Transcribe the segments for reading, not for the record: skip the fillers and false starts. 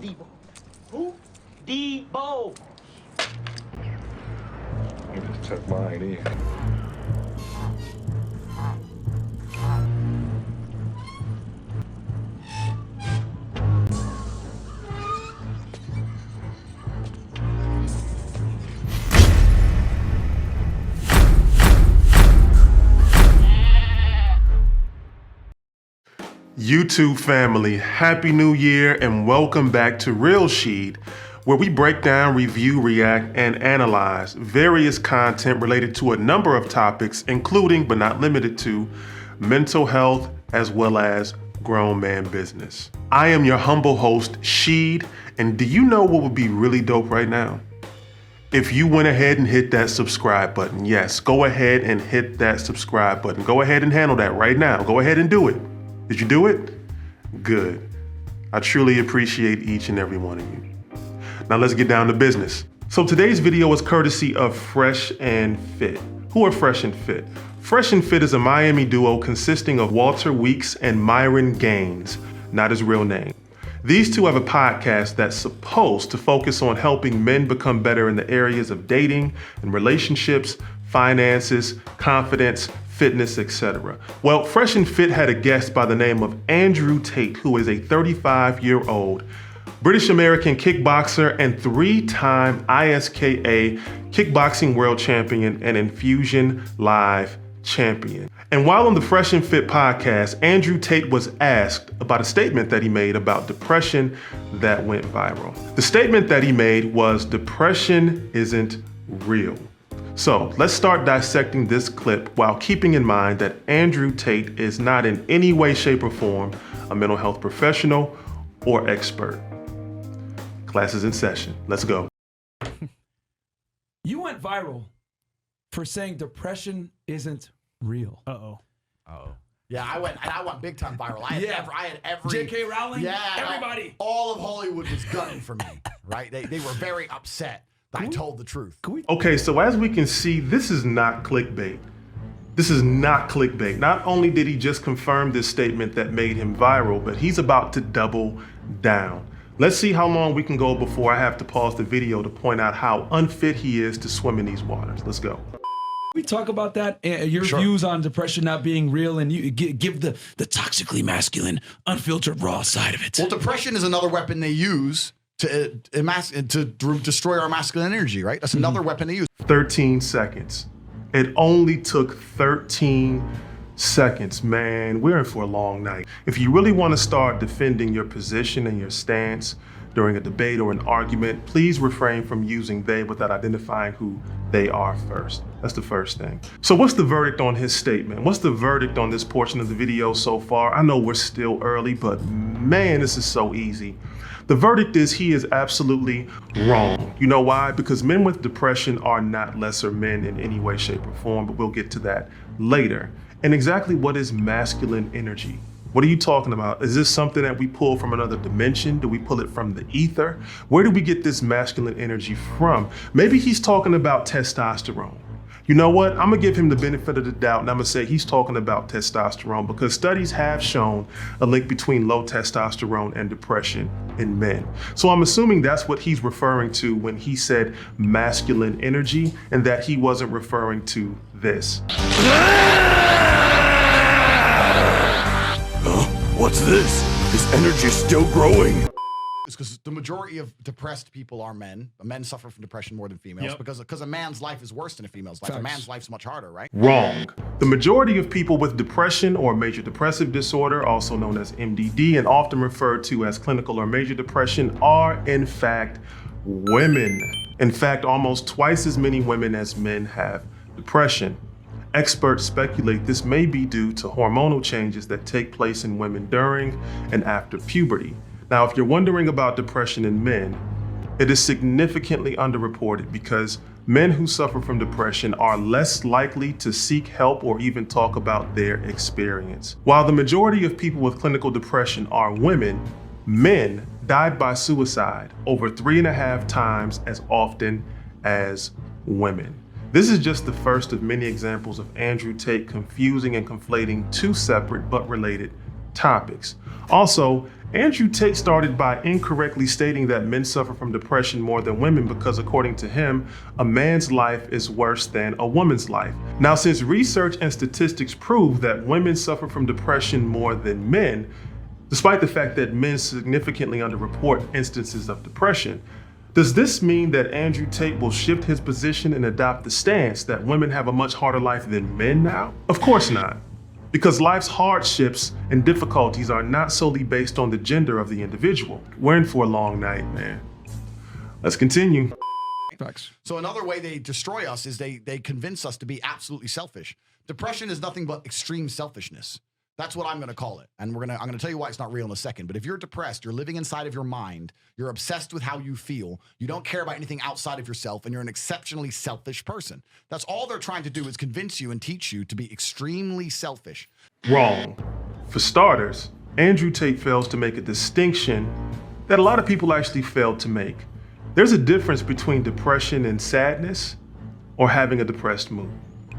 Debo. Who? Debo. You just took mine in. YouTube family, Happy New Year and welcome back to RillSheed, where we break down, review, react, and analyze various content related to a number of topics, including but not limited to mental health as well as grown man business. I am your humble host, Sheed, and do you know what would be really dope right now? If you went ahead and hit that subscribe button. Yes, go ahead and hit that subscribe button. Go ahead and handle that right now. Go ahead and do it. Did you do it? Good. I truly appreciate each and every one of you. Now let's get down to business. So today's video is courtesy of Fresh and Fit. Who are Fresh and Fit? Fresh and Fit is a Miami duo consisting of Walter Weeks and Myron Gaines, not his real name. These two have a podcast that's supposed to focus on helping men become better in the areas of dating and relationships, finances, confidence, fitness, etc. Well, Fresh and Fit had a guest by the name of Andrew Tate, who is a 35-year-old British-American kickboxer and 3-time ISKA kickboxing world champion and Infusion Live champion. And while on the Fresh and Fit podcast, Andrew Tate was asked about a statement that he made about depression that went viral. The statement that he made was, "Depression isn't real." So let's start dissecting this clip while keeping in mind that Andrew Tate is not in any way, shape, or form a mental health professional or expert. Class is in session. Let's go. You went viral for saying depression isn't real. Yeah, I went big time viral. I had every J.K. Rowling, everybody. All of Hollywood was gunning for me, right? They were very upset that I told the truth. Okay, so as we can see, this is not clickbait. This is not clickbait. Not only did he just confirm this statement that made him viral, but he's about to double down. Let's see how long we can go before I have to pause the video to point out how unfit he is to swim in these waters. Let's go. We talk about that, your views on depression not being real, and you give the toxically masculine, unfiltered, raw side of it. Well, depression is another weapon they use to destroy our masculine energy, right? That's another weapon they use. 13 seconds. It only took 13 seconds, man. We're in for a long night. If you really want to start defending your position and your stance during a debate or an argument, please refrain from using they without identifying who they are first. That's the first thing. So what's the verdict on his statement? What's the verdict on this portion of the video so far? I know we're still early, but man, this is so easy. The verdict is he is absolutely wrong. You know why? Because men with depression are not lesser men in any way, shape, or form, but we'll get to that later. And exactly what is masculine energy? What are you talking about? Is this something that we pull from another dimension? Do we pull it from the ether? Where do we get this masculine energy from? Maybe he's talking about testosterone. You know what? I'm gonna give him the benefit of the doubt and I'm gonna say he's talking about testosterone because studies have shown a link between low testosterone and depression in men. So I'm assuming that's what he's referring to when he said masculine energy and that he wasn't referring to this. What's this? This energy is still growing. It's because the majority of depressed people are men. Men suffer from depression more than females because a man's life is worse than a female's life. A man's life's much harder, right? Wrong. The majority of people with depression or major depressive disorder, also known as MDD and often referred to as clinical or major depression, are in fact women. In fact, almost twice as many women as men have depression. Experts speculate this may be due to hormonal changes that take place in women during and after puberty. Now, if you're wondering about depression in men, it is significantly underreported because men who suffer from depression are less likely to seek help or even talk about their experience. While the majority of people with clinical depression are women, men died by suicide over 3.5 times as often as women. This is just the first of many examples of Andrew Tate confusing and conflating two separate but related topics. Also, Andrew Tate started by incorrectly stating that men suffer from depression more than women because, according to him, a man's life is worse than a woman's life. Now, since research and statistics prove that women suffer from depression more than men, despite the fact that men significantly underreport instances of depression, does this mean that Andrew Tate will shift his position and adopt the stance that women have a much harder life than men now? Of course not. Because life's hardships and difficulties are not solely based on the gender of the individual. We're in for a long night, man. Let's continue. Facts. So another way they destroy us is they convince us to be absolutely selfish. Depression is nothing but extreme selfishness. That's what I'm going to call it. And I'm going to tell you why it's not real in a second. But if you're depressed, you're living inside of your mind, you're obsessed with how you feel, you don't care about anything outside of yourself, and you're an exceptionally selfish person. That's all they're trying to do is convince you and teach you to be extremely selfish. Wrong. For starters, Andrew Tate fails to make a distinction that a lot of people actually fail to make. There's a difference between depression and sadness or having a depressed mood.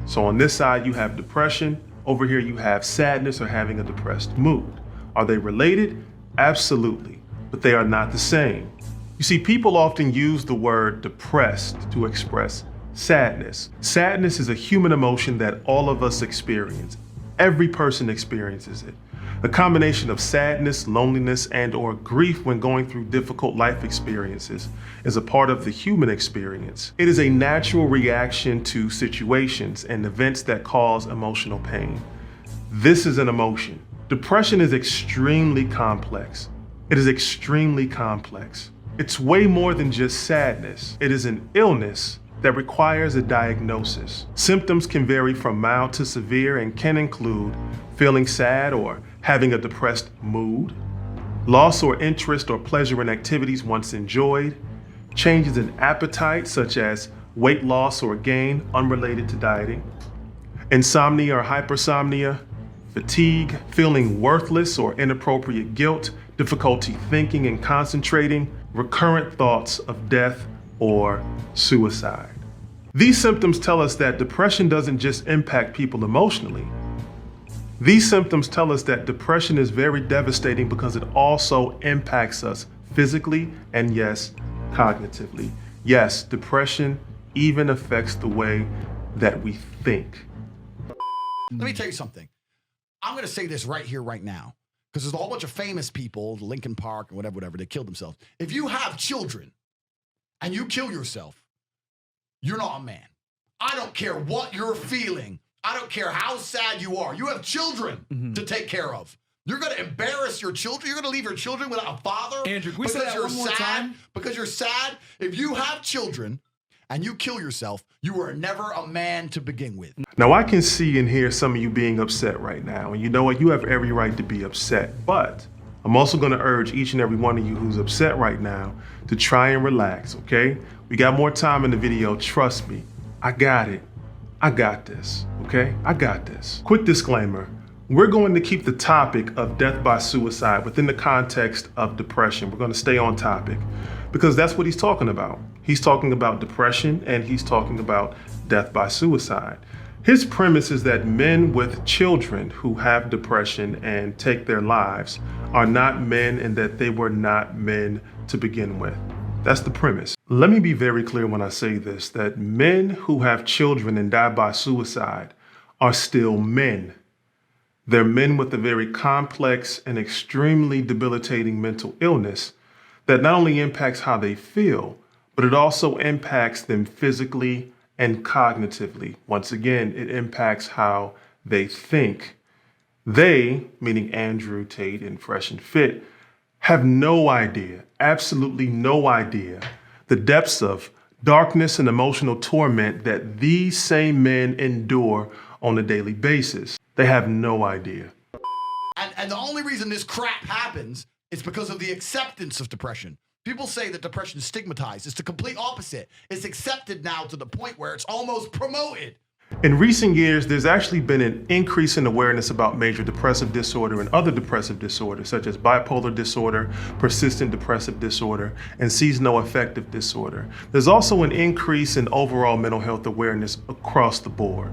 So on this side, you have depression. Over here, you have sadness or having a depressed mood. Are they related? Absolutely, but they are not the same. You see, people often use the word depressed to express sadness. Sadness is a human emotion that all of us experience. Every person experiences it. A combination of sadness, loneliness, and/or grief when going through difficult life experiences is a part of the human experience. It is a natural reaction to situations and events that cause emotional pain. This is an emotion. Depression is extremely complex. It is extremely complex. It's way more than just sadness. It is an illness that requires a diagnosis. Symptoms can vary from mild to severe and can include feeling sad or having a depressed mood, loss or interest or pleasure in activities once enjoyed, changes in appetite such as weight loss or gain unrelated to dieting, insomnia or hypersomnia, fatigue, feeling worthless or inappropriate guilt, difficulty thinking and concentrating, recurrent thoughts of death or suicide. These symptoms tell us that depression doesn't just impact people emotionally. These symptoms tell us that depression is very devastating because it also impacts us physically and, yes, cognitively. Yes, depression even affects the way that we think. Let me tell you something. I'm going to say this right here, right now, because there's a whole bunch of famous people, Lincoln Park and whatever, they killed themselves. If you have children and you kill yourself, you're not a man. I don't care what you're feeling. I don't care how sad you are. You have children to take care of. You're going to embarrass your children. You're going to leave your children without a father. Andrew, can we say that one more time? Because you're sad. If you have children and you kill yourself, you were never a man to begin with. Now, I can see and hear some of you being upset right now. And you know what? You have every right to be upset. But I'm also going to urge each and every one of you who's upset right now to try and relax, okay? We got more time in the video. Trust me. I got it. I got this, okay? I got this. Quick disclaimer. We're going to keep the topic of death by suicide within the context of depression. We're going to stay on topic because that's what he's talking about. He's talking about depression and he's talking about death by suicide. His premise is that men with children who have depression and take their lives are not men and that they were not men to begin with. That's the premise. Let me be very clear when I say this, that men who have children and die by suicide are still men. They're men with a very complex and extremely debilitating mental illness that not only impacts how they feel, but it also impacts them physically and cognitively. Once again, it impacts how they think. They, meaning Andrew Tate and Fresh and Fit, have no idea, absolutely no idea, the depths of darkness and emotional torment that these same men endure on a daily basis. They have no idea. And the only reason this crap happens is because of the acceptance of depression. People say that depression is stigmatized. It's the complete opposite. It's accepted now to the point where it's almost promoted. In recent years, there's actually been an increase in awareness about major depressive disorder and other depressive disorders, such as bipolar disorder, persistent depressive disorder, and seasonal-affective disorder. There's also an increase in overall mental health awareness across the board.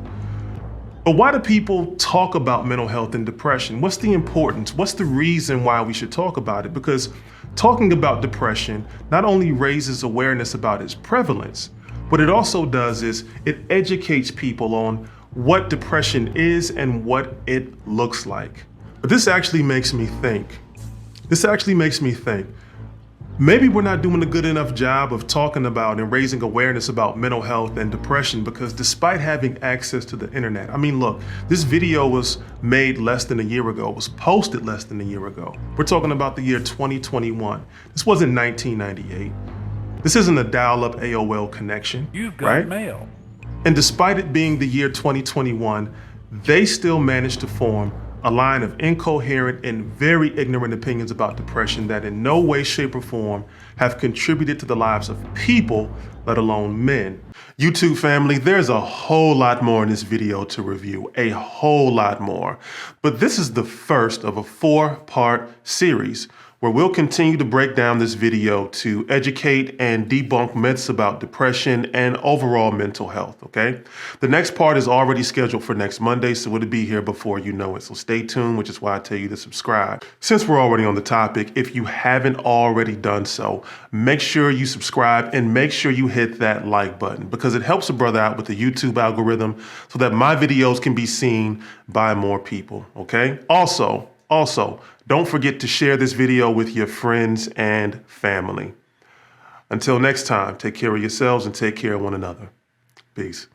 But why do people talk about mental health and depression? What's the importance? What's the reason why we should talk about it? Because talking about depression not only raises awareness about its prevalence, what it also does is it educates people on what depression is and what it looks like. But this actually makes me think. Maybe we're not doing a good enough job of talking about and raising awareness about mental health and depression, because despite having access to the internet, I mean, look, this video was made less than a year ago, was posted less than a year ago. We're talking about the year 2021. This wasn't 1998. This isn't a dial-up AOL connection, You've got right? mail. And despite it being the year 2021, they still managed to form a line of incoherent and very ignorant opinions about depression that in no way, shape, or form have contributed to the lives of people, let alone men. YouTube family, there's a whole lot more in this video to review, a whole lot more. But this is the first of a 4-part series where we'll continue to break down this video to educate and debunk myths about depression and overall mental health, okay? The next part is already scheduled for next Monday, so it'll be here before you know it. So stay tuned, which is why I tell you to subscribe. Since we're already on the topic, if you haven't already done so, make sure you subscribe and make sure you hit that like button, because it helps a brother out with the YouTube algorithm so that my videos can be seen by more people, okay? Also, don't forget to share this video with your friends and family. Until next time, take care of yourselves and take care of one another. Peace.